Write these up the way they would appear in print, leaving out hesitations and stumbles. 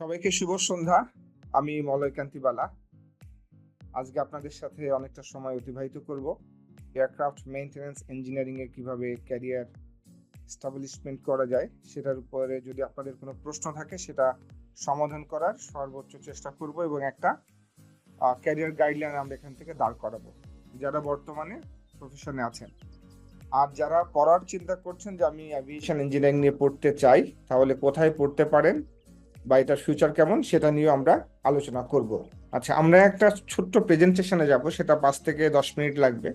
সবাইকে শুভ সন্ধ্যা। আমি মলয় কান্তি বালা। আজকে আপনাদের সাথে অনেকটা সময় অতিবাহিত করব এয়ারক্রাফট মেইনটেনেন্স ইঞ্জিনিয়ারিং এ কিভাবে ক্যারিয়ার এস্টাবলিশমেন্ট করা যায় সেটার উপরে যদি আপনাদের কোনো প্রশ্ন থাকে সেটা সমাধান করার সর্বোচ্চ চেষ্টা করব এবং একটা ক্যারিয়ার গাইডলাইন আমরা এখান থেকে দাঁড় করাবো যারা বর্তমানে প্রফেশনে আছেন। আর যারা পড়ার চিন্তা করছেন যে আমি অ্যাভিয়েশন ইঞ্জিনিয়ারিং নিয়ে পড়তে চাই, তাহলে কোথায় পড়তে পারেন বা এটার ফিউচার কেমন সেটা নিয়ে আমরা আলোচনা করব। আচ্ছা, আমরা একটা ছোট্ট প্রেজেন্টেশনে যাব, সেটা 5 থেকে 10 মিনিট লাগবে।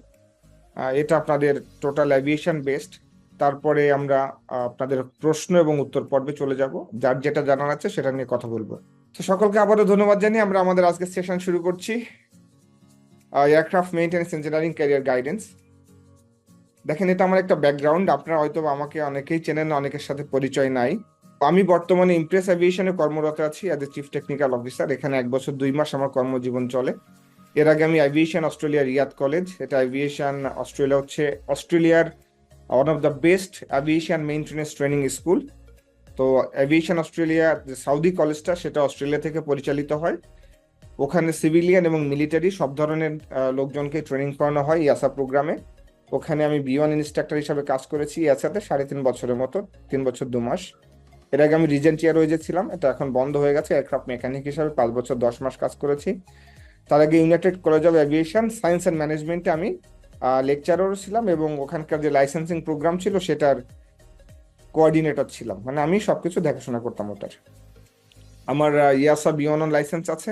এটা আপনাদের টোটাল অ্যাভিয়েশন বেসড। তারপরে আমরা আপনাদের প্রশ্ন এবং উত্তর পর্বে চলে যাব, যার যেটা জানার আছে সেটা নিয়ে কথা বলবো। তো সকলকে আবারও ধন্যবাদ জানিয়ে আমরা আমাদের আজকের সেশন শুরু করছি, aircraft maintenance engineering career guidance. দেখেন, এটা আমার একটা ব্যাকগ্রাউন্ড। আপনারা হয়তো আমাকে অনেকেই চেনেন, অনেকের সাথে পরিচয় নাই। আমি বর্তমানে ইমপ্রেস অ্যাভিয়েশনে কর্মরত আছি as a chief technical officer. এখানে 1 বছর 2 মাস আমার কর্মজীবন চলে। এর আগে আমি অ্যাভিয়েশন অস্ট্রেলিয়া রিয়াদ কলেজ, এটা অ্যাভিয়েশন অস্ট্রেলিয়া হচ্ছে অস্ট্রেলিয়ার one of the best aviation maintenance training school. তো অ্যাভিয়েশন অস্ট্রেলিয়া যে সৌদি কলেজটা, সেটা অস্ট্রেলিয়া থেকে পরিচালিত হয়। ওখানে সিভিলিয়ান এবং মিলিটারি সব ধরনের লোকজনকে ট্রেনিং করানো হয় ইয়াসা প্রোগ্রামে। ওখানে আমি B1 ইনস্ট্রাক্টর হিসাবে কাজ করেছি ইয়াসাতে 3.5 বছরের মতো, 3 বছর 2 মাস। এর আগে আমি রিজেন্ট এয়ারওয়েজে ছিলাম, এটা এখন বন্ধ হয়ে গেছে। এয়ারক্রাফট মেকানিক হিসাবে 5 বছর 10 মাস কাজ করেছি। তার আগে United college of aviation science and ম্যানেজমেন্টে আমি লেকচারারও ছিলাম এবং ওখানকার যে লাইসেন্সিং প্রোগ্রাম ছিল সেটার কোঅর্ডিনেটর ছিলাম। মানে আমি সবকিছু দেখাশোনা করতাম ওটার। আমার ইয়াসা B1 লাইসেন্স আছে,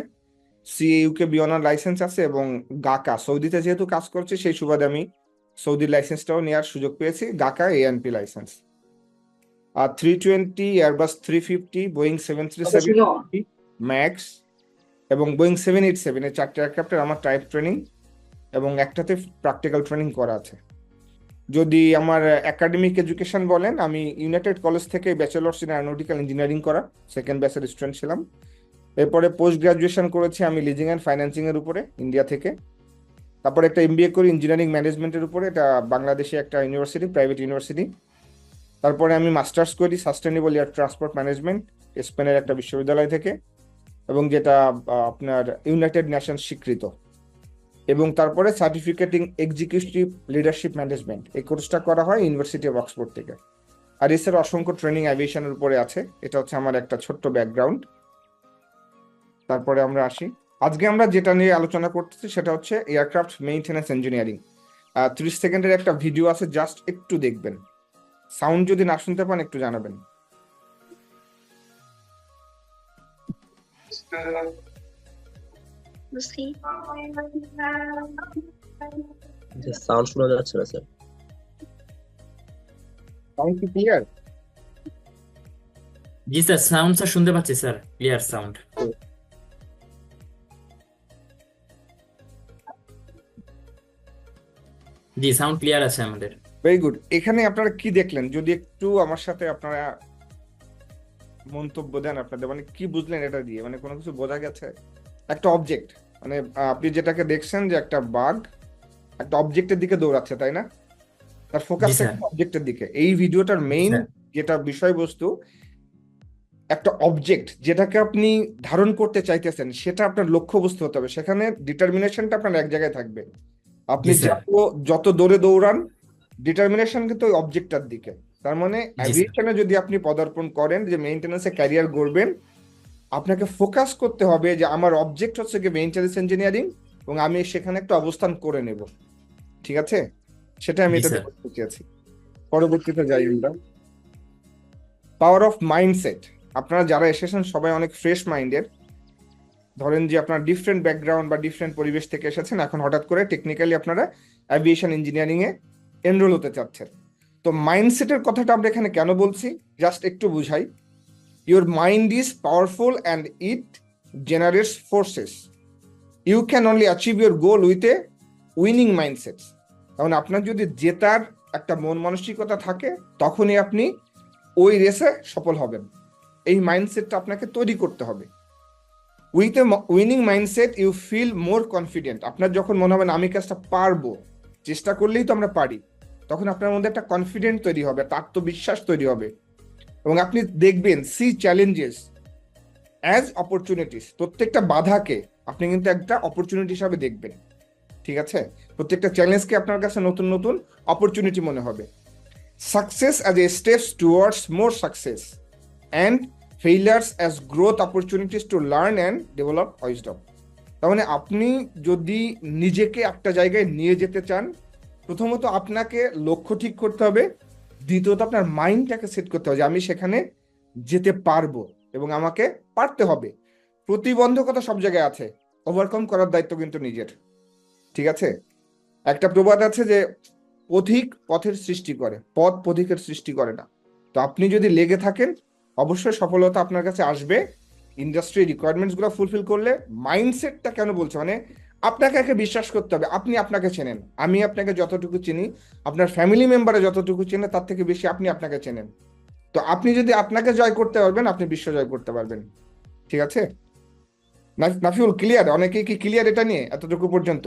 CAUK B1 লাইসেন্স আছে এবং গাকা, সৌদিতে যেহেতু কাজ করছি সেই সুবাদে আমি সৌদির লাইসেন্সটাও নেওয়ার সুযোগ পেয়েছি, গাকা ANP লাইসেন্স। আর 320, এয়ারবাস 350, বোয়িং 737 ম্যাক্স এবং বোয়িং 787 এই 4টে এয়ারক্রাফটের আমার টাইপ ট্রেনিং এবং একটাতে প্র্যাকটিক্যাল ট্রেনিং করা আছে। যদি আমার একাডেমিক এডুকেশন বলেন, আমি ইউনাইটেড কলেজ থেকে ব্যাচেলর্স ইন অ্যারোনটিক্যাল ইঞ্জিনিয়ারিং করা সেকেন্ড ব্যাচের স্টুডেন্ট ছিলাম। এরপরে পোস্ট গ্রাজুয়েশন করেছি আমি লিজিং অ্যান্ড ফাইন্যান্সিং এর উপরে ইন্ডিয়া থেকে। তারপরে একটা MBA করি ইঞ্জিনিয়ারিং ম্যানেজমেন্টের উপরে, এটা বাংলাদেশে একটা ইউনিভার্সিটি, প্রাইভেট ইউনিভার্সিটি। তারপরে আমি মাস্টার্স করি সাস্টেনেবল এয়ার ট্রান্সপোর্ট ম্যানেজমেন্ট স্পেনের একটা বিশ্ববিদ্যালয় থেকে, এবং যেটা আপনার ইউনাইটেড নেশনস স্বীকৃত। এবং তারপরে সার্টিফিকেটিং এক্সিকিউটিভ লিডারশিপ ম্যানেজমেন্ট, এই কোর্সটা করা হয় ইউনিভার্সিটি অফ অক্সফোর্ড থেকে। আর এছাড়া অসংখ্য ট্রেনিং অ্যাভিয়েশনের উপরে আছে। এটা হচ্ছে আমার একটা ছোট্ট ব্যাকগ্রাউন্ড। তারপরে আমরা আসি, আজকে আমরা যেটা নিয়ে আলোচনা করতেছি সেটা হচ্ছে এয়ারক্রাফট মেইনটেনেন্স ইঞ্জিনিয়ারিং। 30 সেকেন্ডের একটা ভিডিও আছে, জাস্ট একটু দেখবেন। সাউন্ড যদি না শুনতে পান একটু জানাবেন। সাউন্ড শোনা যাচ্ছে না স্যার। সাউন্ড কি ক্লিয়ার? জি স্যার, সাউন্ড স্যার শুনতে পাচ্ছি স্যার, ক্লিয়ার সাউন্ড। জি, সাউন্ড ক্লিয়ার আছে আমাদের। Very good. এখানে আপনারা কি দেখলেন যদি একটু আমার সাথে আপনারা মন্তব্য দেন আপনাদের, মানে কি বুঝলেন এটা দিয়ে, মানে কোনো কিছু বোঝা গেছে? একটা অবজেক্ট, মানে আপনি যেটাকে দেখছেন যে একটা বাঘ একটা অবজেক্টের দিকে দৌড়াচ্ছে, তাই না? তার ফোকাস অবজেক্টের দিকে। এই ভিডিওটার মেইন যেটা বিষয়বস্তু, একটা অবজেক্ট যেটাকে আপনি ধারণ করতে চাইতেছেন সেটা আপনার লক্ষ্যবস্তু হতে হবে, সেখানে ডিটারমিনেশনটা আপনার এক জায়গায় থাকবে। আপনি যত দৌড়ে দৌড়ান, ডিটারমিনেশন কিন্তু ওই অবজেক্টটার দিকে। তার মানে অ্যাভিয়েশনে যদি আপনি পদার্পণ করেন, যে মেইনটেনেন্সে ক্যারিয়ার গড়বেন, আপনাকে ফোকাস করতে হবে যে আমার অবজেক্ট হচ্ছে কি মেইনটেনেন্স ইঞ্জিনিয়ারিং, এবং আমি সেখানে একটা অবস্থান করে নেব। ঠিক আছে, সেটা আমি এটা বলতে চেয়েছি। পরবর্তীতে যাই আমরা, পাওয়ার অফ মাইন্ডসেট। আপনারা যারা এসেছেন সবাই অনেক ফ্রেশ মাইন্ডের। ধরেন যে আপনার ডিফারেন্ট ব্যাকগ্রাউন্ড বা ডিফারেন্ট পরিবেশ থেকে এসেছেন, এখন হঠাৎ করে টেকনিক্যালি আপনারা অ্যাভিয়েশন ইঞ্জিনিয়ারিং এ এনরোল হতে চাচ্ছেন। তো মাইন্ডসেটের কথাটা আমরা এখানে কেন বলছি জাস্ট একটু বুঝাই। Your mind is powerful and it generates forces. You can only achieve your goal with a winning mindset. কারণ আপনার যদি জেতার একটা মন মানসিকতা থাকে, তখনই আপনি ওই রেসে সফল হবেন। এই মাইন্ডসেটটা আপনাকে তৈরি করতে হবে। With a winning mindset you feel more confident. আপনার যখন মনে হবে না আমি কাজটা পারবো, চেষ্টা করলেই তো আমরা পারি, তখন আপনার মধ্যে একটা কনফিডেন্ট তৈরি হবে, একটা আত্মবিশ্বাস তৈরি হবে, এবং আপনি দেখবেন সি চ্যালেঞ্জেস অ্যাজ অপরচুনিটিস, প্রত্যেকটা বাধাকে আপনি কিন্তু একটা অপরচুনিটি হিসাবে দেখবেন, ঠিক আছে? প্রত্যেকটা চ্যালেঞ্জকে আপনার কাছে নতুন নতুন অপরচুনিটি মনে হবে। Success as a steps towards more success and ফেইলিয়ার্স as growth opportunities to learn and develop wisdom. তার মানে আপনি যদি নিজেকে একটা জায়গায় নিয়ে যেতে চান, প্রথমত আপনাকে লক্ষ্য ঠিক করতে হবে, দ্বিতীয়ত আপনার মাইন্ডটাকে সেট করতে হবে যে আমি সেখানে যেতে পারবো এবং আমাকে পারতে হবে। প্রতিবন্ধকতা সব জায়গায় আছে, ওভারকাম করার দায়িত্ব কিন্তু নিজের, ঠিক আছে? একটা প্রবাদ আছে যে পথিক পথের সৃষ্টি করে, পথ পথিকের সৃষ্টি করে না। তো আপনি যদি লেগে থাকেন, অবশ্যই সফলতা আপনার কাছে আসবে। ইন্ডাস্ট্রি রিকোয়ারমেন্টস গুলো ফুলফিল করলে। মাইন্ডসেটটা কেন বলছে, মানে আপনাকে একে বিশ্বাস করতে হবে। আপনি আপনাকে চেনেন, আমি আপনাকে যতটুকু চিনি, আপনার ফ্যামিলি মেম্বারে যতটুকু চেনে, তার থেকে বেশি আপনি আপনাকে চেনেন। তো আপনি যদি আপনাকে জয় করতে পারবেন, আপনি বিশ্ব জয় করতে পারবেন, ঠিক আছে? নাফিউল, ক্লিয়ার? অনেকেই কি ক্লিয়ার এটা নিয়ে এতটুকু পর্যন্ত?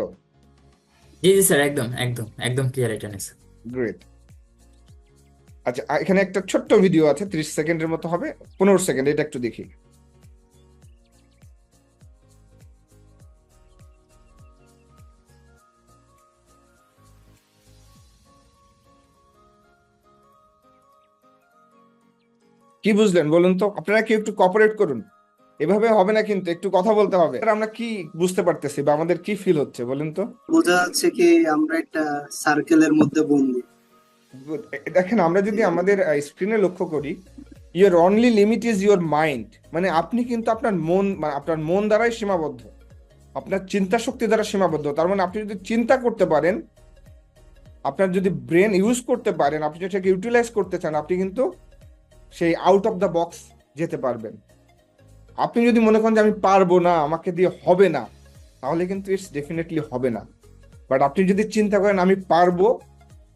জি জি স্যার, একদম একদম একদম ক্লিয়ার এটা নিয়ে স্যার। গ্রেট। আচ্ছা, এখানে একটা ছোট্ট ভিডিও আছে, 30 সেকেন্ডের মতো হবে, 15 সেকেন্ড, এটা একটু দেখি। কি বুঝলেন বলুন তো? আপনারা কি একটু কোঅপারেট করুন, এভাবে হবে না কিন্তু, একটু কথা বলতে হবে। আর আমরা কি বুঝতে পারতেছি বা আমাদের কি ফিল হচ্ছে বলুন তো? বোঝা যাচ্ছে কি আমরা একটা সার্কেলের মধ্যে বন্দি। Good. দেখেন, আমরা যদি আমাদের স্ক্রিনে লক্ষ্য করি, your only limit is your mind. মানে আপনি কিন্তু আপনার মন, মানে আপনার মন দ্বারাই সীমাবদ্ধ, আপনার চিন্তা শক্তি দ্বারা সীমাবদ্ধ। তার মানে আপনি যদি চিন্তা করতে পারেন, আপনার যদি ব্রেন ইউজ করতে পারেন, আপনি যদি সেটাকে ইউটিলাইজ করতে চান, আপনি কিন্তু সেই আউট অফ দ্য বক্স যেতে পারবেন। আপনি যদি মনে করেন যে আমি পারবো না, আমাকে দিয়ে হবে না, তাহলে কিন্তু ইটস ডেফিনেটলি হবে না। বাট আপনি যদি চিন্তা করেন আমি পারবো,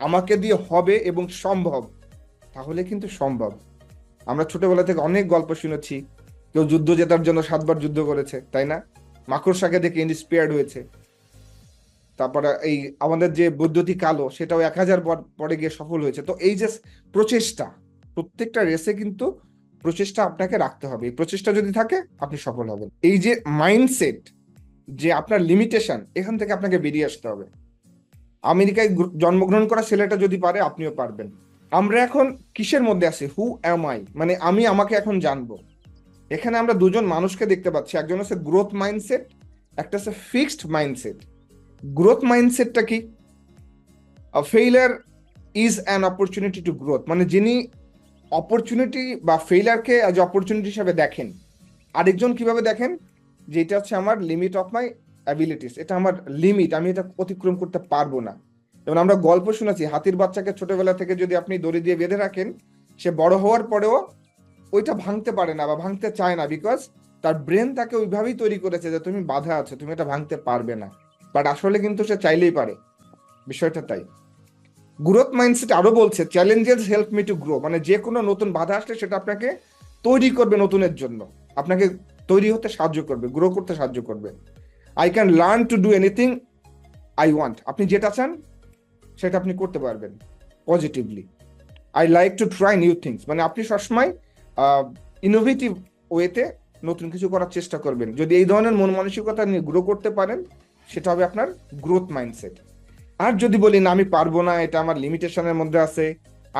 আমাকে দিয়ে হবে এবং সম্ভব, তাহলে কিন্তু সম্ভব। আমরা ছোটবেলা থেকে অনেক গল্প শুনেছি, কেউ যুদ্ধ জেতার জন্য 7বার যুদ্ধ করেছে, তাই না? মাকড়সাকে দেখে ইন্সপায়ার্ড হয়েছে। তারপরে এই আমাদের যে বৈদ্যুতিক আলো, সেটাও 1000 পরে গিয়ে সফল হয়েছে। তো এই যে প্রচেষ্টা, প্রত্যেকটা রেসে কিন্তু প্রচেষ্টা আপনাকে রাখতে হবে। এই প্রচেষ্টা যদি থাকে, আপনি সফল হবেন। এই যে মাইন্ডসেট, যে আপনার লিমিটেশন, এখান থেকে আপনাকে বেরিয়ে আসতে হবে। আমেরিকায় জন্মগ্রহণ করা ছেলেটা যদি পারে, আপনিও পারবেন। আমরা এখন কিসের মধ্যে আছি? হু অ্যাম আই, মানে আমি আমাকে এখন জানবো। এখানে আমরা দুজন মানুষকে দেখতে পাচ্ছি, একজন হচ্ছে গ্রোথ মাইন্ডসেট, একটা হচ্ছে ফিক্সড মাইন্ডসেট। গ্রোথ মাইন্ডসেটটা কি? Failure is an opportunity to growth, মানে যিনি অপরচুনিটি বা ফেইলারকে আজ অপরচুনিটি হিসাবে দেখেন। আরেকজন কিভাবে দেখেন? যে এটা হচ্ছে আমার লিমিট অফ মাই অ্যাবিলিটিস, এটা আমার লিমিট, আমি এটা অতিক্রম করতে পারবো না। যেমন আমরা গল্প শুনেছি, হাতির বাচ্চাকে ছোটবেলা থেকে যদি আপনি দড়ি দিয়ে বেঁধে রাখেন, সে বড় হওয়ার পরেও ওইটা ভাঙতে পারে না বা ভাঙতে চায় না, বিকজ তার ব্রেন তাকে ওইভাবেই তৈরি করেছে যে তুমি বাধা আছো, তুমি এটা ভাঙতে পারবে না। বাট আসলে কিন্তু সে চাইলেই পারে, বিষয়টা তাই। গ্রোথ মাইন্ডসেট আরো বলছে challenges help me to grow, মানে যে কোনো নতুন বাধা আসলে সেটা আপনাকে তৈরি করবে নতুনের জন্য, আপনাকে তৈরি হতে সাহায্য করবে, গ্রো করতে সাহায্য করবে। I can learn to do anything I want, আপনি যেটা চান সেটা আপনি করতে পারবেন positively. I like to try new things, মানে আপনি সবসময় ইনোভেটিভ ওয়েতে নতুন কিছু করার চেষ্টা করবেন। যদি এই ধরনের মন মানসিকতা নিয়ে গ্রো করতে পারেন, সেটা হবে আপনার গ্রোথ মাইন্ডসেট। আর যদি বলি না আমি পারবো না, এটা আমার লিমিটেশনের মধ্যে আছে,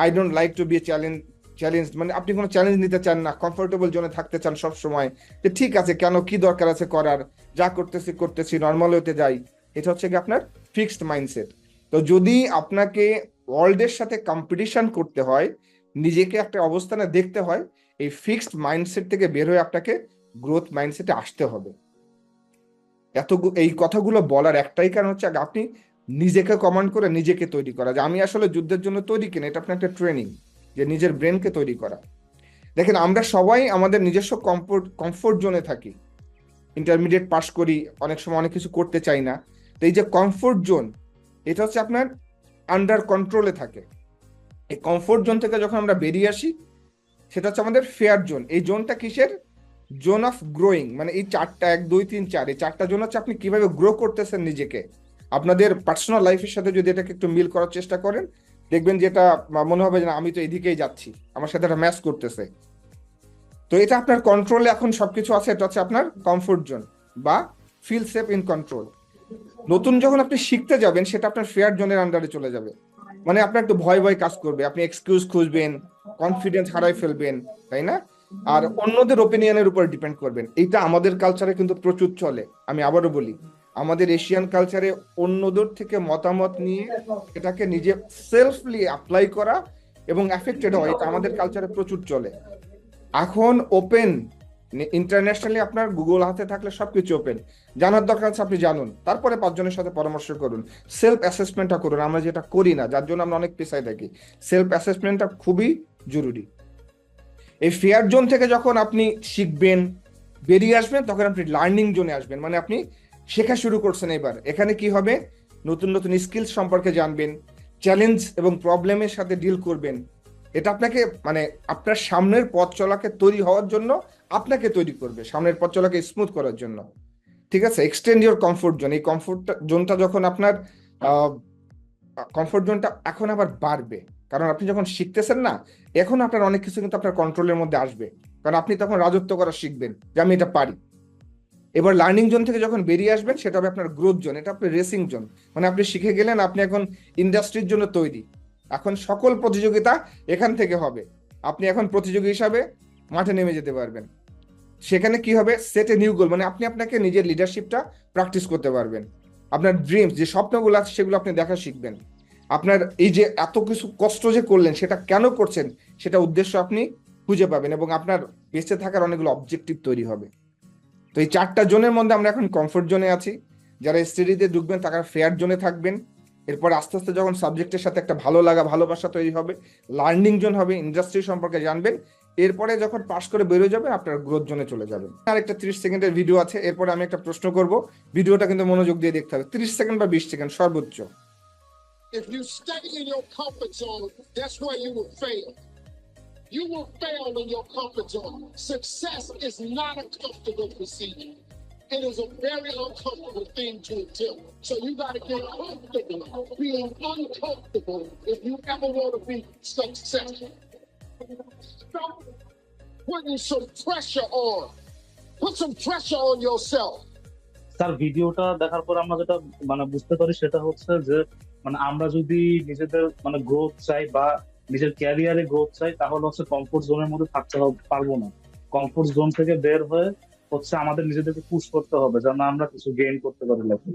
I don't like to be challenge, মানে আপনি কোনো চ্যালেঞ্জ নিতে চান না, কমফোর্টেবল জোনে থাকতে চান সব সময়, যে ঠিক আছে কেন, কি দরকার আছে করার, যা করতেছি করতেছি, নর্মাল হতে যাই, এটা হচ্ছে কি আপনার ফিক্সড মাইন্ডসেট। তো যদি আপনাকে ওয়ার্ল্ডের সাথে কম্পিটিশন করতে হয়, নিজেকে একটা অবস্থানে দেখতে হয়, এই ফিক্সড মাইন্ডসেট থেকে বের হয়ে আপনাকে গ্রোথ মাইন্ডসেটে আসতে হবে। এই কথাগুলো বলার একটাই কারণ হচ্ছে আপনি নিজেকে কমান্ড করে নিজেকে তৈরি করা, যে আমি আসলে যুদ্ধের জন্য তৈরি কিনা, এটা আপনার একটা ট্রেনিং, যে নিজের ব্রেনকে তৈরি করা। দেখেন, আমরা সবাই আমাদের নিজস্ব কমফোর্ট জোনে থাকি, ইন্টারমিডিয়েট পাস করি, অনেক সময় অনেক কিছু করতে চাই না। তো এই যে কমফোর্ট জোন, এটা হচ্ছে আপনার আন্ডার কন্ট্রোলে থাকে। এই কমফোর্ট জোন থেকে যখন আমরা বেরিয়ে আসি, সেটা হচ্ছে আমাদের ফেয়ার জোন। এই জোনটা কিসের? জোন অফ গ্রোয়িং, মানে এই চারটা, 1 2 3 4, এই চারটা জোন হচ্ছে আপনি কিভাবে গ্রো করতেছেন নিজেকে। আপনাদের পার্সোনাল লাইফের সাথে যদি এটাকে একটু মিল করার চেষ্টা করেন, দেখবেন যে এটা মনে হবে যে না, আমি তো এদিকেই যাচ্ছি, আমার সাথে এটা ম্যাচ করতেছে। তো এটা আপনার কন্ট্রোলে এখন সবকিছু আছে, এটা হচ্ছে আপনার কমফোর্ট জোন বা ফিল সেফ ইন কন্ট্রোল। নতুন যখন আপনি শিখতে যাবেন সেটা আপনার ফেয়ার জোনের আন্ডারে চলে যাবে, মানে আপনার একটু ভয় ভয় কাজ করবে, আপনি এক্সকিউজ খুঁজবেন, কনফিডেন্স হারাই ফেলবেন, তাই না? আর অন্যদের ওপিনিয়নের উপর ডিপেন্ড করবেন। এইটা আমাদের কালচারে কিন্তু প্রচুর চলে। আমি আবারও বলি, আমাদের এশিয়ান কালচারে অন্যদের থেকে মতামত নিয়ে এটাকে নিজে সেলফলি অ্যাপ্লাই করা এবং অ্যাফেক্টেড হয়, এটা আমাদের কালচারে প্রচুর চলে। এখন ওপেন ইন্টারন্যাশনালি আপনার গুগল হাতে থাকলে সবকিছু ওপেন, জানার দরকার আছে আপনি জানুন, তারপরে 5 জনের সাথে পরামর্শ করুন, সেলফ অ্যাসেসমেন্টটা করুন। আমরা যেটা করি না, যার জন্য আমরা অনেক পেছায় থাকি। সেলফ অ্যাসেসমেন্টটা খুবই জরুরি। এই ফেয়ার জোন থেকে যখন আপনি শিখবেন, বেরিয়ে আসবেন, তখন আপনি লার্নিং জোনে আসবেন, মানে আপনি শেখা শুরু করছেন। এবার এখানে কি হবে, নতুন নতুন স্কিলস সম্পর্কে জানবেন, চ্যালেঞ্জ এবং প্রবলেমের সাথে ডিল করবেন। এটা আপনাকে মানে আপনার সামনের পথ চলাকে তৈরি হওয়ার জন্য আপনাকে তৈরি করবে, সামনের পথ চলাকে স্মুথ করার জন্য। ঠিক আছে, এক্সটেন্ড ইউর কমফোর্ট জোন। এই কমফোর্ট জোনটা যখন আপনার কমফোর্ট জোনটা এখন আবার বাড়বে, কারণ আপনি যখন শিখতেছেন না, এখন আপনার অনেক কিছু কিন্তু আপনার কন্ট্রোলের মধ্যে আসবে, কারণ আপনি তখন রাজত্ব করা শিখবেন যে আমি এটা পারি। এবার লার্নিং জোন থেকে যখন বেরিয়ে আসবেন, সেটা হবে আপনার গ্রোথ জোন, এটা আপনার রেসিং জোন। মানে আপনি শিখে গেলেন, আপনি এখন ইন্ডাস্ট্রির জন্য তৈরি। এখন সকল প্রতিযোগিতা এখান থেকে হবে, আপনি এখন প্রতিযোগী হিসাবে মাঠে নেমে যেতে পারবেন। সেখানে কি হবে, সেট এ নিউ গোল, মানে আপনি আপনাকে নিজের লিডারশিপটা প্র্যাকটিস করতে পারবেন। আপনার ড্রিমস যে স্বপ্নগুলো আছে সেগুলো আপনি দেখা শিখবেন। আপনার এই যে এত কিছু কষ্ট যে করলেন, সেটা কেন করছেন, সেটা উদ্দেশ্য আপনি খুঁজে পাবেন, এবং আপনার বেঁচে থাকার অনেকগুলো অবজেক্টিভ তৈরি হবে। তো এই 4টা জোনের মধ্যে আমরা এখন কমফোর্ট জোনে আছি। যারা স্টাডিতে ঢুকবেন তারা ফেয়ার জোনে থাকবেন। এরপর আস্তে আস্তে যখন সাবজেক্টের সাথে একটা ভালো লাগা, ভালোবাসা তৈরি হবে, লার্নিং জোন হবে, ইন্ডাস্ট্রি সম্পর্কে জানবেন। এরপরে যখন পাস করে বেরোয় যাবেন, আপনার গ্রোথ জোনে চলে যাবেন। আর একটা 30 সেকেন্ডের ভিডিও আছে, এরপরে আমি একটা প্রশ্ন করব, ভিডিওটা কিন্তু মনোযোগ দিয়ে দেখতে হবে, 30 সেকেন্ড বা 20 সেকেন্ড সর্বোচ্চ। If you stay in your comfort zone, that's where you will fail. You will fail in your comfort zone. Success is not a comfortable procedure. It is a very uncomfortable thing to attempt. So you got to get comfortable being uncomfortable if you ever want to be successful. Stop putting some pressure on. Put some pressure on yourself. Sir ভিডিওটা দেখার পর আমরা যেটা মানে বুঝতে পারি সেটা হচ্ছে যে মানে আমরা যদি নিজেদের মানে গ্রোথ চাই বা নিজের ক্যারিয়ারে গ্রোথ চাই, তাহলে হচ্ছে কমফোর্ট জোনের মধ্যে থাকতে পারবো না। কমফোর্ট জোন থেকে বের হয়ে হচ্ছে আমাদের নিজেদেরকে পুশ করতে হবে যেন আমরা কিছু গেইন করতে পারি লাইফে।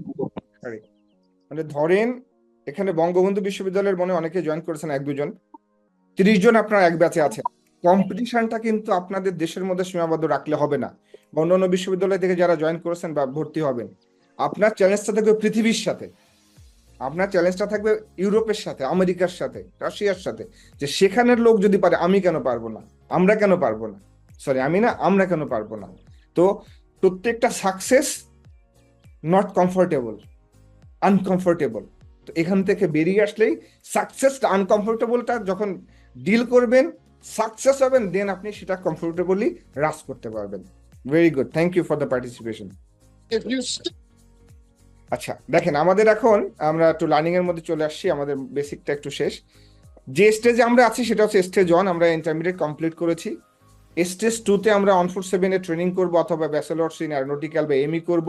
মানে ধরেন এখানে বঙ্গবন্ধু বিশ্ববিদ্যালয়ের মনে অনেকে জয়েন করেছেন, 1-2 জন, 30 জন আপনার এক ব্যাচে আছেন। কম্পিটিশনটা কিন্তু আপনাদের দেশের মধ্যে সীমাবদ্ধ রাখলে হবে না। অন্যান্য বিশ্ববিদ্যালয় থেকে যারা জয়েন করেছেন বা ভর্তি হবেন, আপনার চ্যালেঞ্জটা থাকবে পৃথিবীর সাথে, আপনার চ্যালেঞ্জটা থাকবে ইউরোপের সাথে, আমেরিকার সাথে, রাশিয়ার সাথে, যে সেখানের লোক যদি পারে আমি কেন পারবো না, আমরা কেন পারবো না, সরি আমি না, আমরা কেন পারবো না। তো প্রত্যেকটা সাকসেস নট কমফোর্টেবল, আনকমফোর্টেবল। তো এখান থেকে বেরিয়ে আসলেই সাকসেসটা, আনকমফোর্টেবলটা যখন ডিল করবেন, সাকসেস হবেন, দেন আপনি সেটা কমফোর্টেবলি রাস করতে পারবেন। Very good, thank you for the participation. If you আচ্ছা দেখেন, আমাদের এখন আমরা একটু লার্নিং এর মধ্যে চলে আসছি, আমাদের বেসিকটা একটু শেষ। যে স্টেজে আমরা আছি সেটা হচ্ছে স্টেজ 1, আমরা ইন্টারমিডিয়েট কমপ্লিট করেছি। স্টেজ 2-তে আমরা 147 এ ট্রেনিং করবো, অথবা ব্যাচেলর্স ইন এরোনটিক্যাল বা এমই করব।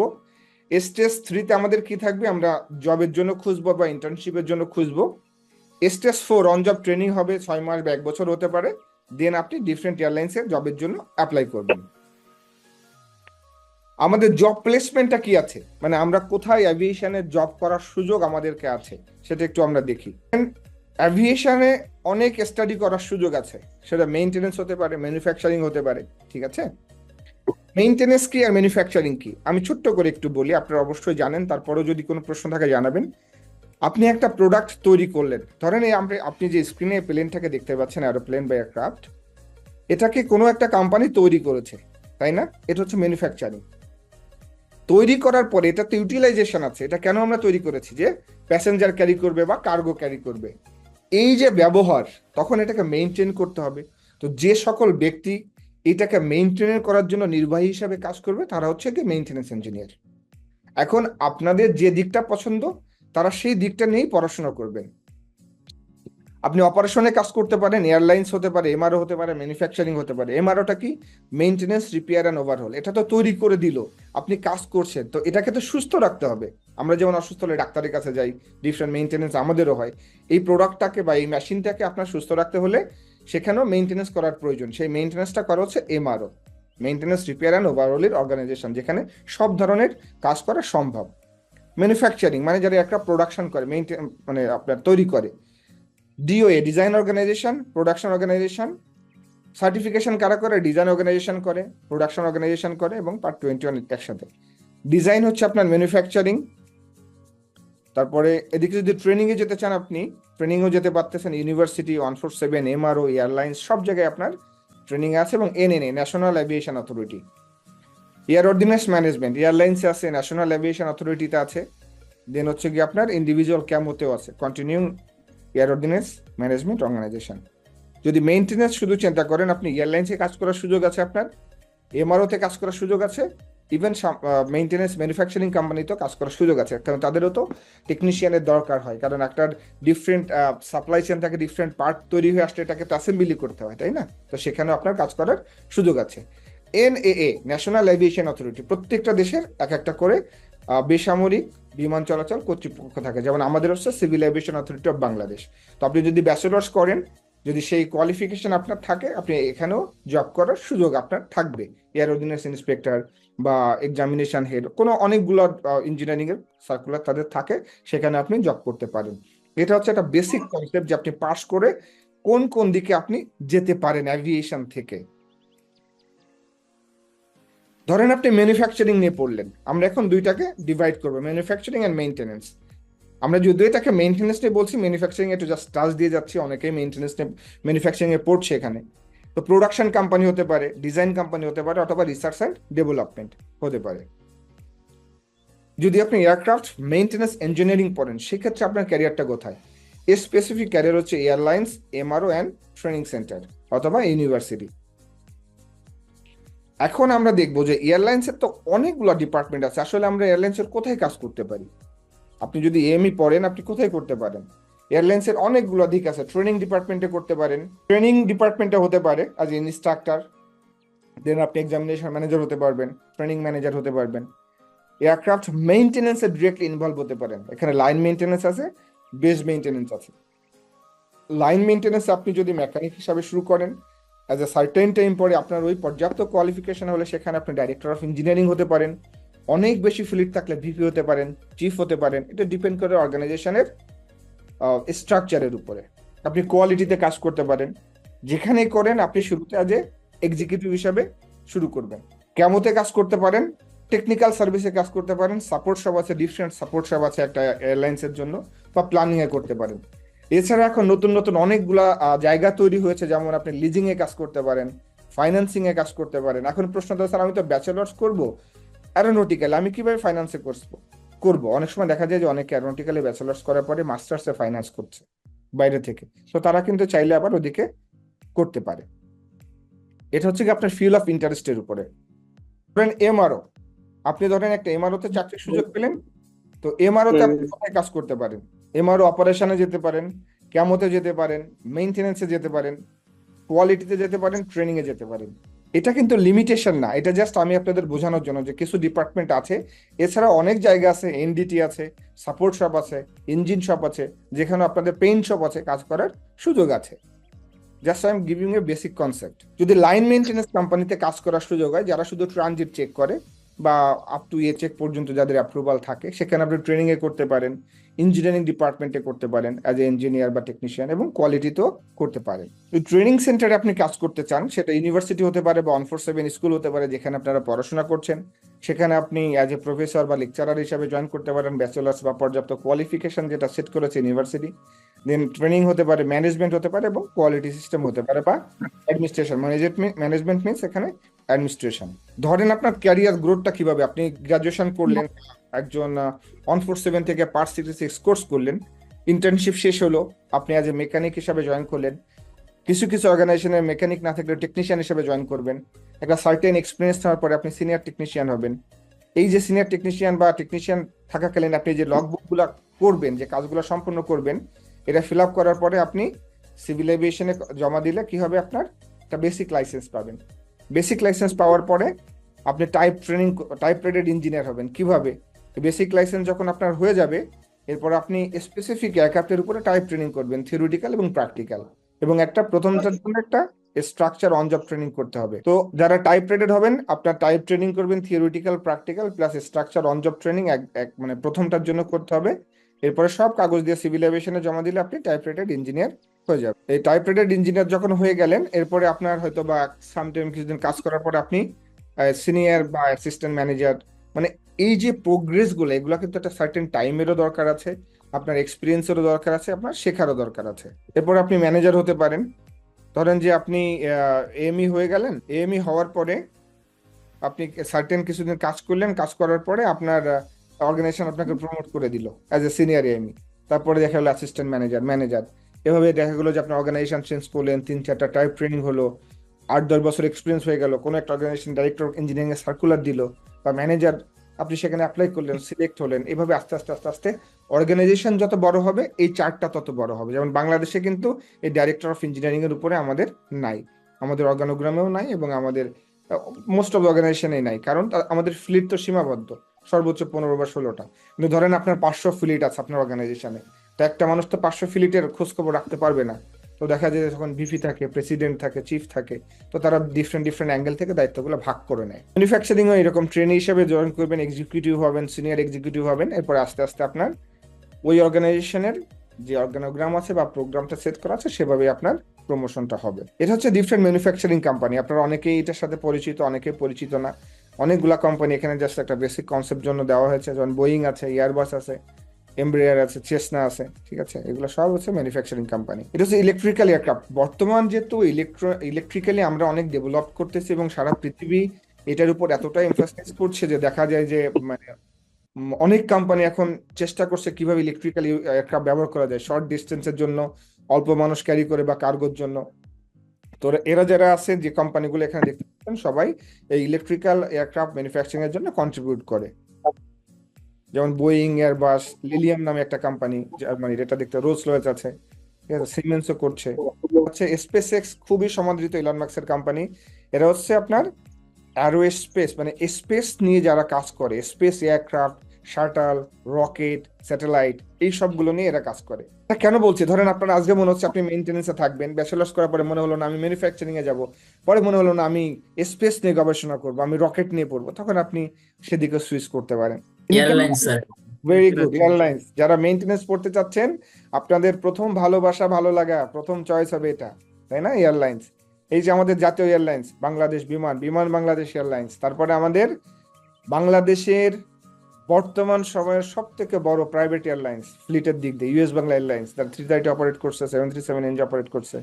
স্টেজ 3-তে আমাদের কি থাকবে, আমরা জবের জন্য খুঁজবো বা ইন্টার্নশিপের জন্য খুঁজবো। স্টেজ 4 অন জব ট্রেনিং হবে, 6 মাস বা 1 বছর হতে পারে, দেন আপনি ডিফারেন্ট এয়ারলাইন্সে জবের জন্য অ্যাপ্লাই করবেন। আমাদের জব প্লেসমেন্টটা কি আছে, মানে আমরা কোথায় অ্যাভিয়েশনের জব করার সুযোগ আমাদেরকে আছে, সেটা একটু আমরা দেখি। অ্যাভিয়েশনে অনেক স্টাডি করার সুযোগ আছে, সেটা মেইনটেনেন্স হতে পারে, ম্যানুফ্যাকচারিং হতে পারে, ঠিক আছে? মেইনটেনেন্স কি আর ম্যানুফ্যাকচারিং কি আমি ছোট্ট করে একটু বলি, আপনারা অবশ্যই জানেন, তারপরেও যদি কোনো প্রশ্ন থাকে জানাবেন। আপনি একটা প্রোডাক্ট তৈরি করলেন, ধরেন এই আপনি যে স্ক্রিনে প্লেনটাকে দেখতে পাচ্ছেন, এরোপ্লেন বা এয়ারক্রাফট, এটাকে কোনো একটা কোম্পানি তৈরি করেছে, তাই না? এটা হচ্ছে ম্যানুফ্যাকচারিং। তৈরি করার পরে এটা তো ইউটিলাইজেশন আছে, এটা কেন আমরা তৈরি করেছি, যে প্যাসেঞ্জার ক্যারি করবে বা কার্গো ক্যারি করবে, এই যে ব্যবহার, তখন এটাকে মেইনটেইন করতে হবে। তো যে সকল ব্যক্তি এটাকে মেইনটেইন করার জন্য নির্বাহী হিসাবে কাজ করবে, তারা হচ্ছে কি মেইনটেনেন্স ইঞ্জিনিয়ার। এখন আপনাদের যে দিকটা পছন্দ, তারা সেই দিকটা নিয়েই পড়াশোনা করবেন। আপনি অপারেশনে কাজ করতে পারেন, এয়ারলাইন্স হতে পারে, এমআরও হতে পারে, ম্যানুফ্যাকচারিং হতে পারে। এমআরওটা কি? Maintenance, repair and overhaul. এটা তো তৈরি করে দিল, আপনি কাজ করছেন, তো এটাকে তো সুস্থ রাখতে হবে। আমরা যেমন অসুস্থ হলে ডাক্তারের কাছে যাই, ডিফারেন্ট মেইনটেনেন্স আমাদেরও হয়। এই প্রোডাক্টটাকে বা এই মেশিনটাকে আপনার সুস্থ রাখতে হলে সেখানেও মেইনটেনেন্স করার প্রয়োজন। সেই মেইনটেনেন্সটা করা হচ্ছে এমআরও, মেইনটেনেন্স, রিপেয়ার অ্যান্ড ওভারহোলের অর্গানাইজেশন, যেখানে সব ধরনের কাজ করা সম্ভব। ম্যানুফ্যাকচারিং মানে যারা একটা প্রোডাকশন করে, মানে আপনার তৈরি করে। DOA, design organization, production organization. Certification কারা করে? ডিজাইন অর্গানাইজেশন করে, প্রোডাকশন অর্গানাইজেশন করে, এবং পার্ট 21 একসাথে। ডিজাইন হচ্ছে আপনার ম্যানুফ্যাকচারিং। তারপরে এদিকে যদি ট্রেনিং এ যেতে চান, আপনি ট্রেনিংও যেতে পারতেছেন। ইউনিভার্সিটি, 147, এমআরও, এয়ারলাইন্স, সব জায়গায় আপনার ট্রেনিং আছে। এবং NNA, national aviation authority. Air ordinance management, এয়ারলাইন্সে আছে, ন্যাশনাল এভিয়েশন অথরিটিতে আছে। দেন হচ্ছে কি আপনার ইন্ডিভিজুয়াল ক্যামোতেও আছে, continue air ordinance management organization. যদি মেইনটেনেন্স শুধু চিন্তা করেন, আপনি এয়ারলাইন্সে কাজ করার সুযোগ আছে, আপনার এমআরওতে কাজ করার সুযোগ আছে, ইভেন মেইনটেনেন্স ম্যানুফ্যাকচারিং কোম্পানিতেও কাজ করার সুযোগ আছে। কারণ তাদেরও তো টেকনিশিয়ানের দরকার হয়, কারণ একটা ডিফারেন্ট সাপ্লাই চেন থাকে, ডিফারেন্ট পার্ট তৈরি হয়ে আসলে এটাকে তো অ্যাসেম্বলি করতে হয়, তাই না? তো সেখানেও আপনার কাজ করার সুযোগ আছে। এনএএ, ন্যাশনাল এভিয়েশন অথরিটি, প্রত্যেকটা দেশের এক একটা করে বেসামরিক বিমান চলাচল কর্তৃপক্ষ থাকে। যেমন আমাদের হচ্ছে civil aviation authority of Bangladesh. তো আপনি যদি ব্যাচেলার্স করেন, যদি সেই কোয়ালিফিকেশন আপনার থাকে, আপনি এখানেও জব করার সুযোগ আপনার থাকবে। এয়ার অর্ডিন্যান্স ইন্সপেক্টর বা এক্সামিনেশন হেড, কোনো অনেকগুলো ইঞ্জিনিয়ারিং এর সার্কুলার তাদের থাকে, সেখানে আপনি জব করতে পারেন। এটা হচ্ছে একটা বেসিক কনসেপ্ট, যে আপনি পাস করে কোন কোন দিকে আপনি যেতে পারেন অ্যাভিয়েশন থেকে। ধরেন আপনি ম্যানুফ্যাকচারিং নিয়ে পড়লেন, আমরা এখন দুইটাকে ডিভাইড করবো, ম্যানুফ্যাকচারিং এন্ড মেইনটেনেন্স। আমরা যদি এটাকে মেইনটেনেন্স নিয়ে বলছি, ম্যানুফ্যাকচারিং একটু জাস্ট টাচ দিয়ে যাচ্ছি, অনেকেই মেইনটেনেন্স নিয়ে ম্যানুফ্যাকচারিং এ পড়ছে এখানে। তো প্রোডাকশন কোম্পানি হতে পারে, ডিজাইন কোম্পানি হতে পারে, অথবা রিসার্চ অ্যান্ড ডেভেলপমেন্ট হতে পারে। যদি আপনি এয়ারক্রাফট মেইনটেনেন্স ইঞ্জিনিয়ারিং পড়েন, সেক্ষেত্রে আপনার ক্যারিয়ারটা কোথায়? এর স্পেসিফিক ক্যারিয়ার হচ্ছে airlines, MRO and training centre, অথবা ইউনিভার্সিটি। এখন আমরা দেখবো যে এয়ারলাইন্সের তো অনেকগুলো ডিপার্টমেন্ট আছে। আসলে আমরা এয়ারলাইন্সের কোথায় কাজ করতে পারি? আপনি যদি এমই পড়েন, আপনি কোথায় করতে পারেন? এয়ারলাইন্সের অনেকগুলো দিক আছে। ট্রেনিং ডিপার্টমেন্টে করতে পারেন, ট্রেনিং ডিপার্টমেন্টে হতে পারে অ্যাজ ইনস্ট্রাক্টর। দেন আপনি এক্সামিনেশন ম্যানেজার হতে পারবেন, ট্রেনিং ম্যানেজার হতে পারবেন। এয়ারক্রাফট মেইনটেনেন্সে ডিরেক্টলি ইনভলভ হতে পারেন। এখানে লাইন মেইনটেনেন্স আছে, বেস মেইনটেনেন্স আছে। লাইন মেইনটেনেন্স আপনি যদি মেকানিক হিসাবে শুরু করেন, অ্যাজ এ সার্টেন টাইম পরে আপনার ওই পর্যাপ্ত কোয়ালিফিকেশন হলে সেখানে আপনি ডাইরেক্টর অফ ইঞ্জিনিয়ারিং হতে পারেন। অনেক বেশি ফ্লিট থাকলে ভিপি হতে পারেন, চিফ হতে পারেন। এটা ডিপেন্ড করে অর্গানাইজেশনের স্ট্রাকচারের উপরে। আপনি কোয়ালিটিতে কাজ করতে পারেন, যেখানেই করেন আপনি শুরুতে আজ এক্সিকিউটিভ হিসাবে শুরু করবেন। ক্যামোতে কাজ করতে পারেন, টেকনিক্যাল সার্ভিসে কাজ করতে পারেন, সাপোর্ট সব আছে, ডিফারেন্ট সাপোর্ট সব আছে একটা এয়ারলাইন্সের জন্য, বা প্ল্যানিং এ করতে পারেন। এছাড়া এখন নতুন নতুন অনেকগুলা জায়গা তৈরি হয়েছে, যেমন আপনি লিজিং এ কাজ করতে পারেন, ফাইন্যান্সিং এ কাজ করতে পারেন। এখন প্রশ্ন তো স্যার, আমি তো ব্যাচেলার্স করবো অ্যারোনটিক্যাল, আমি কিভাবে ফাইন্যান্সে করবো? অনেক সময় দেখা যায় যে অনেকে অ্যারোনটিক্যালে ব্যাচেলার্স করার পরে মাস্টার্সে ফাইন্যান্স করছে বাইরে থেকে, তো তারা কিন্তু চাইলে আবার ওদিকে করতে পারে। এটা হচ্ছে কি আপনার ফিল্ড অফ ইন্টারেস্টের উপরে। ধরেন এমআরও, আপনি ধরেন একটা এমআরওতে চাকরির সুযোগ পেলেন, তো এমআরওতে আপনি কোথায় কাজ করতে পারেন? এমআরও অপারেশনে যেতে পারেন, ক্যামোতে যেতে পারেন, মেইনটেনেন্সে যেতে পারেন, কোয়ালিটিতে যেতে পারেন, ট্রেনিং এ যেতে পারেন। এটা কিন্তু লিমিটেশন না, এটা জাস্ট আমি আপনাদের বোঝানোর জন্য যে কিছু ডিপার্টমেন্ট আছে। এছাড়া অনেক জায়গা আছে, এনডিটি আছে, সাপোর্ট শপ আছে, ইঞ্জিন শপ আছে, যেখানে আপনাদের পেইন্ট শপ আছে, কাজ করার সুযোগ আছে। Just I am giving a basic concept. যদি লাইন মেইনটেনেন্স কোম্পানিতে কাজ করার সুযোগ হয়, যারা শুধু ট্রানজিট চেক করে বা আপ টু এ চেক পর্যন্ত যাদের অ্যাপ্রুভাল থাকে, সেখানে আপনি ট্রেনিং এ করতে পারেন, ইঞ্জিনিয়ারিং ডিপার্টমেন্টে করতে পারেন অ্যাজ এ ইঞ্জিনিয়ার বা টেকনিশিয়ান, এবং কোয়ালিটিতেও করতে পারেন। ট্রেনিং সেন্টারে আপনি কাজ করতে চান, সেটা ইউনিভার্সিটি হতে পারে বা 147 স্কুল হতে পারে, যেখানে আপনারা পড়াশোনা করছেন। সেখানে আপনি অ্যাজ এ প্রফেসর বা লেকচারার হিসাবে জয়েন করতে পারেন, ব্যাচেলার্স বা পর্যাপ্ত কোয়ালিফিকেশন যেটা সেট করেছে ইউনিভার্সিটি। দেন ট্রেনিং হতে পারে, ম্যানেজমেন্ট হতে পারে, এবং কোয়ালিটি সিস্টেম হতে পারে, বা অ্যাডমিনিস্ট্রেশন। ম্যানেজমেন্ট মিনস এখানে অ্যাডমিনিস্ট্রেশন। ধরেন আপনার ক্যারিয়ার গ্রোথটা কিভাবে? আপনি গ্রাজুয়েশন করলেন, একজন 147 থেকে পার্ট 66 কোর্স করলেন, ইন্টার্নশিপ শেষ হলো, আপনি অ্যাজ এ মেকানিক হিসাবে জয়েন করলেন। কিছু কিছু অর্গানাইজেশনের মেকানিক না থাকলে টেকনিশিয়ান হিসেবে জয়েন করবেন। একটা সার্টেন এক্সপিরিয়েন্স নেওয়ার পরে আপনি সিনিয়র টেকনিশিয়ান হবেন। এই যে সিনিয়র টেকনিশিয়ান বা টেকনিশিয়ান থাকাকালীন আপনি যে লগবুক গুলা করবেন, যে কাজগুলো সম্পন্ন করবেন, এটা ফিল আপ করার পরে আপনি সিভিল এভিয়েশনে জমা দিলে কি হবে, আপনার একটা বেসিক লাইসেন্স পাবেন। বেসিক লাইসেন্স পাওয়ার পরে আপনি টাইপ রেটেড ইঞ্জিনিয়ার হবেন। কিভাবে? বেসিক লাইসেন্স যখন আপনার হয়ে যাবে, এরপর আপনি স্পেসিফিক এয়ারক্রাফটের উপরে টাইপ ট্রেনিং করবেন, থিওরিটিক্যাল এবং প্র্যাকটিক্যাল, এবং একটা প্রথমটার জন্য একটা স্ট্রাকচার অন জব ট্রেনিং করতে হবে। তো যারা টাইপ রেটেড হবেন, আপনার টাইপ ট্রেনিং করবেন, theoretical, practical plus structure on job training মানে প্রথমটার জন্য করতে হবে। এরপরে সব কাগজ দিয়ে সিভিল এভিয়েশনে জমা দিলে আপনি টাইপ রেটেড ইঞ্জিনিয়ার হয়ে যাবে। এই টাইপ রেটেড ইঞ্জিনিয়ার যখন হয়ে গেলেন, এরপরে আপনার হয়তো বা সামটাইম কিছুদিন কাজ করার পরে আপনি সিনিয়র বা অ্যাসিস্ট্যান্ট ম্যানেজার, মানে এই যে প্রোগ্রেস গুলো, এগুলো কিন্তু একটা সার্টেন টাইমেরও দরকার আছে, আপনার এক্সপিরিয়েন্সেরও দরকার আছে, আপনার শেখারও দরকার আছে। এরপর আপনি ম্যানেজার হতে পারেন। ধরেন যে আপনি এএমই হয়ে গেলেন, এএমই হওয়ার পরে আপনি সার্টেন কিছুদিন কাজ করলেন, কাজ করার পরে আপনার অর্গানাইজেশন আপনাকে প্রমোট করে দিল অ্যাজ এ সিনিয়র এএমই। তারপরে দেখা গেলো অ্যাসিস্ট্যান্ট ম্যানেজার। এভাবে দেখা গেলো যে আপনার অর্গানাইজেশন চেঞ্জ করলেন, 3-4টা টাইপ ট্রেনিং হলো, 8-10 বছর এক্সপিরিয়েন্স হয়ে গেল, কোনো একটা অর্গানাইজেশন ডাইরেক্টর ইঞ্জিনিয়ারিং এর সার্কুলার দিল বা ম্যানেজার, আপনি সেখানে অ্যাপ্লাই করলেন, সিলেক্ট হলেন। এভাবে আস্তে আস্তে আস্তে আস্তে অর্গানাইজেশন যত বড় হবে, এই চার্টটা তত বড় হবে। যেমন বাংলাদেশে কিন্তু এই ডাইরেক্টর অফ ইঞ্জিনিয়ারিং এর উপরে আমাদের নাই, আমাদের অর্গানোগ্রামেও নাই, এবং আমাদের মোস্ট অফ অর্গানাইজেশনেই নাই, কারণ আমাদের ফ্লিট তো সীমাবদ্ধ, সর্বোচ্চ 15 বা 16টা। কিন্তু ধরেন আপনার 500 ফ্লিট আছে আপনার অর্গানাইজেশনে, তো একটা মানুষ তো 500 ফ্লিটের খোঁজ খবর রাখতে পারবে না। তো দেখা যায় যখন ভিপি থাকে, প্রেসিডেন্ট থাকে, চিফ থাকে, তো তারা ডিফারেন্ট অ্যাঙ্গেল থেকে দায়িত্বগুলো ভাগ করে নেয়। ম্যানুফ্যাকচারিং এরকম ট্রেনি হিসেবে জয়েন করবেন, এক্সিকিউটিভ হবেন, সিনিয়র এক্সিকিউটিভ হবেন। এরপর আস্তে আস্তে আপনার ওই অর্গানাইজেশনের যে অর্গানোগ্রাম আছে বা প্রোগ্রামটা সেট করা আছে, সেভাবে আপনার প্রমোশনটা হবে। এটা হচ্ছে ডিফারেন্ট ম্যানুফ্যাকচারিং কোম্পানি। আপনারা অনেকেই এটার সাথে পরিচিত, অনেকে পরিচিত না। অনেকগুলা কোম্পানি এখানে জাস্ট একটা বেসিক কনসেপ্ট জন্য দেওয়া হয়েছে, যেমন বোয়িং আছে, এয়ারবাস আছে, এমব্রেয়ার আছে, চেসনা আছে, ঠিক আছে? এগুলো সব হচ্ছে ম্যানুফ্যাকচারিং কোম্পানি। এটা হচ্ছে ইলেকট্রিক্যাল এয়ারক্রাফট। বর্তমান যেহেতু ইলেকট্রিক্যালি আমরা অনেক ডেভেলপ করতেছি এবং সারা পৃথিবী এটার উপর এতটা এমফাসাইজ করছে যে দেখা যায় যে মানে অনেক কোম্পানি এখন চেষ্টা করছে কিভাবে ইলেকট্রিক্যাল এয়ারক্রাফট ব্যবহার করা যায় শর্ট ডিস্টেন্সের জন্য, অল্প মানুষ ক্যারি করে বা কার্গোর জন্য। তো এরা যারা আছে, যে কোম্পানিগুলো এখানে দেখতে পাচ্ছেন, সবাই এই ইলেকট্রিক্যাল এয়ারক্রাফট ম্যানুফ্যাকচারিং এর জন্য কন্ট্রিবিউট করে। যেমন বোয়িং, এয়ারবাস, লিলিয়াম নামে একটা কোম্পানি জার্মানির, এটা দেখতে রোলস রয়েস আছে, ঠিক আছে, সিমেন্সও করছে। হচ্ছে স্পেস এক্স, খুবই সমাদৃত ইলন মাস্কের কোম্পানি। এরা হচ্ছে আপনার অ্যারোস্পেস, মানে স্পেস নিয়ে যারা কাজ করে, space aircraft, shuttle, rocket, satellite, এই সবগুলো নিয়ে এরা কাজ করে। এটা কেন বলছি, ধরেন আপনার আজকে মনে হচ্ছে আপনি মেইনটেনেন্সে থাকবেন, ব্যাচেলার্স করার পরে মনে হলো না আমি ম্যানুফ্যাকচারিং এ যাব, পরে মনে হলো না আমি স্পেস নিয়ে গবেষণা করবো, আমি রকেট নিয়ে পড়বো, তখন আপনি সেদিকে সুইচ করতে পারেন। Airline sir. Very good. Airlines, যারা মেইনটেনেন্স পড়তে চাচ্ছেন, আপনাদের প্রথম ভালোবাসা, ভালো লাগা, প্রথম চয়েস হবে এটা, তাই না? এয়ারলাইন্স। এই যে আমাদের জাতীয় এয়ারলাইন্স বাংলাদেশ বিমান বাংলাদেশ এয়ারলাইন্স। তারপরে আমাদের বাংলাদেশের বর্তমান সময়ের সব থেকে বড় প্রাইভেট এয়ারলাইন্স ফ্লিটের দিক দিয়ে ইউএস বাংলা এয়ারলাইন্স, তার 330 অপারেট করছে, 737 এনজি অপারেট করছে,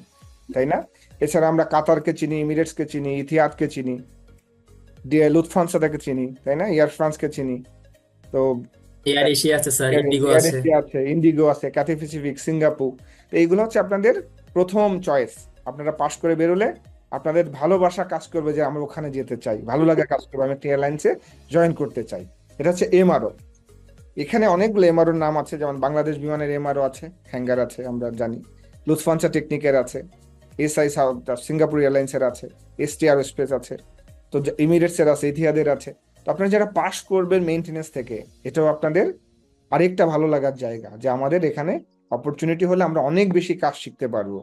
তাই না? এছাড়া আমরা কাতারকে চিনি, এমিরেটসকে চিনি, ইতিহাদকে চিনি, লুৎফান্সাটাকে চিনি, তাই না? এয়ার ফ্রান্সকে চিনি। তো এয়ার এশিয়া আছে স্যার, ইন্ডিগো এয়ার আছে। এশিয়া আছে, ইন্ডিগো আছে, ক্যাথে প্যাসিফিক, সিঙ্গাপুর। তো এইগুলো হচ্ছে আপনাদের প্রথম চয়েস। আপনারা পাশ করে বেরোলে আপনাদের ভালোবাসা কাজ করবে যে আমরা ওখানে যেতে চাই, ভালো লাগা কাজ করবে, আমি একটা এয়ারলাইন্সে জয়েন করতে চাই। এটা হচ্ছে এমআরও। এখানে অনেকগুলো এমআরওর নাম আছে, যেমন বাংলাদেশ বিমানের এমআরও আছে, হ্যাঙ্গার আছে, আমরা জানি। লুৎফান্সা টেকনিকের আছে, এসআই সিঙ্গাপুর এয়ারলাইন্সের আছে, এসটি এরোস্পেস আছে, তো এমিরেটসের আছে, ইতিহাদের আছে। তো আপনারা যারা পাশ করবেন মেইনটেনেন্স থেকে, এটাও আপনাদের আরেকটা ভালো লাগার জায়গা, যে আমাদের এখানে অপরচুনিটি হলে আমরা অনেক বেশি কাজ শিখতে পারবো।